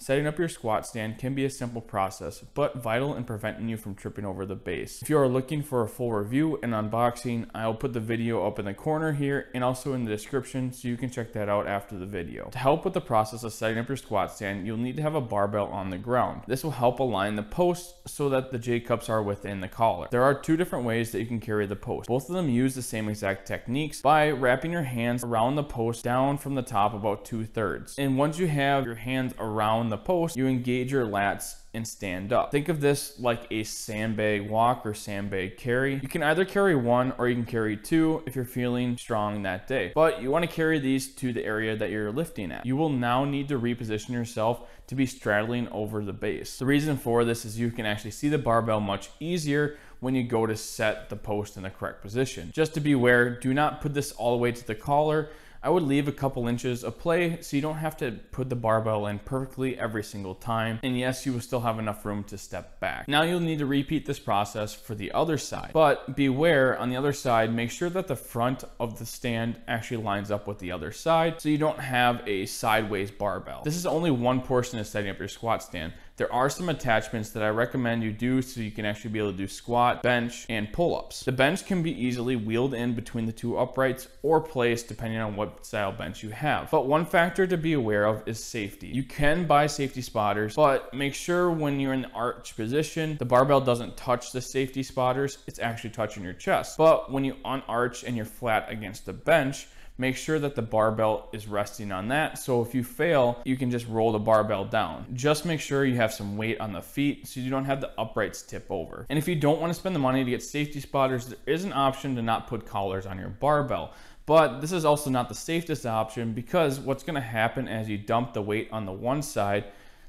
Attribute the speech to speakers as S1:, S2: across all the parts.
S1: Setting up your squat stand can be a simple process, but vital in preventing you from tripping over the base. If you are looking for a full review and unboxing, I'll put the video up in the corner here and also in the description so you can check that out after the video. To help with the process of setting up your squat stand, you'll need to have a barbell on the ground. This will help align the posts so that the J-cups are within the collar. There are two different ways that you can carry the post. Both of them use the same exact techniques by wrapping your hands around the post down from the top about 2/3. And once you have your hands around the post, you engage your lats and stand up. Think of this like a sandbag walk or sandbag carry. You can either carry one or you can carry two if you're feeling strong that day, but you want to carry these to the area that you're lifting at. You will now need to reposition yourself to be straddling over the base. The reason for this is you can actually see the barbell much easier when you go to set the post in the correct position. Just to be aware, do not put this all the way to the collar. I would leave a couple inches of play so you don't have to put the barbell in perfectly every single time. And yes, you will still have enough room to step back. Now you'll need to repeat this process for the other side, but beware on the other side, make sure that the front of the stand actually lines up with the other side so you don't have a sideways barbell. This is only one portion of setting up your squat stand. There are some attachments that I recommend you do so you can actually be able to do squat, bench, and pull-ups. The bench can be easily wheeled in between the two uprights or placed depending on what style bench you have. But one factor to be aware of is safety. You can buy safety spotters, but make sure when you're in the arch position, the barbell doesn't touch the safety spotters, it's actually touching your chest. But when you unarch and you're flat against the bench, make sure that the barbell is resting on that. So if you fail, you can just roll the barbell down. Just make sure you have some weight on the feet so you don't have the uprights tip over. And if you don't want to spend the money to get safety spotters, there is an option to not put collars on your barbell. But this is also not the safest option because what's going to happen as you dump the weight on the one side,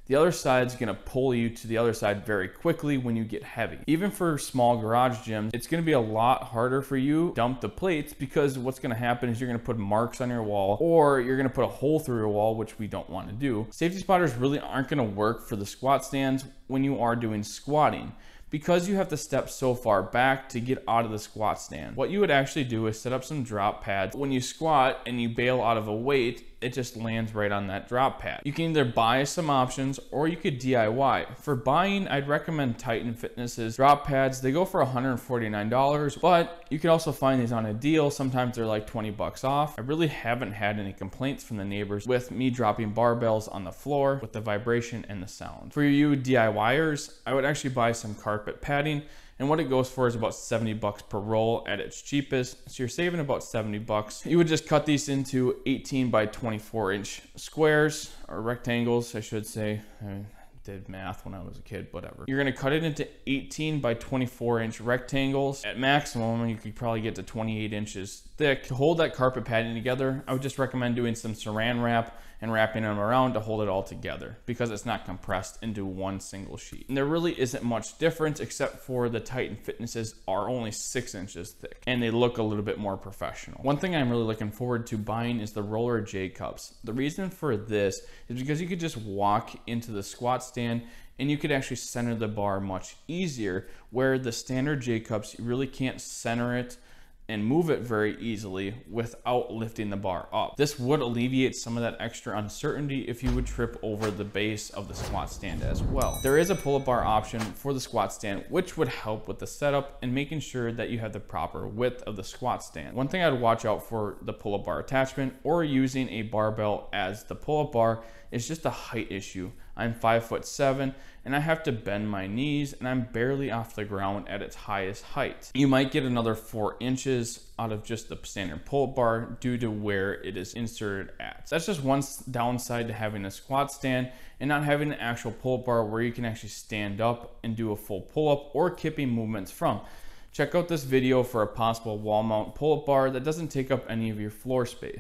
S1: the other side is going to pull you to the other side very quickly when you get heavy. Even for small garage gyms, it's going to be a lot harder for you to dump the plates because what's going to happen is you're going to put marks on your wall or you're going to put a hole through your wall, which we don't want to do. Safety spotters really aren't going to work for the squat stands when you are doing squatting, because you have to step so far back to get out of the squat stand. What you would actually do is set up some drop pads. When you squat and you bail out of a weight, it just lands right on that drop pad. You can either buy some options or you could DIY. For buying, I'd recommend Titan Fitness's drop pads. They go for $149, but you can also find these on a deal. Sometimes they're like 20 bucks off. I really haven't had any complaints from the neighbors with me dropping barbells on the floor with the vibration and the sound. For you DIYers, I would actually buy some carpet padding. And what it goes for is about 70 bucks per roll at its cheapest. So you're saving about 70 bucks. You would just cut these into 18 by 24 inch squares or rectangles, I should say. I did math when I was a kid, whatever. You're gonna cut it into 18 by 24 inch rectangles. At maximum, you could probably get to 28 inches thick. To hold that carpet padding together, I would just recommend doing some saran wrap and wrapping them around to hold it all together because it's not compressed into one single sheet. And there really isn't much difference except for the Titan Fitnesses are only 6 inches thick and they look a little bit more professional. One thing I'm really looking forward to buying is the roller J-cups. The reason for this is because you could just walk into the squat stand and you could actually center the bar much easier, where the standard J-cups, you really can't center it and move it very easily without lifting the bar up. This would alleviate some of that extra uncertainty if you would trip over the base of the squat stand as well. There is a pull-up bar option for the squat stand, which would help with the setup and making sure that you have the proper width of the squat stand. One thing I'd watch out for the pull-up bar attachment or using a barbell as the pull-up bar is just a height issue. I'm 5'7" and I have to bend my knees and I'm barely off the ground at its highest height. You might get another 4 inches out of just the standard pull-up bar due to where it is inserted at. So that's just one downside to having a squat stand and not having an actual pull-up bar where you can actually stand up and do a full pull-up or kipping movements from. Check out this video for a possible wall mount pull-up bar that doesn't take up any of your floor space.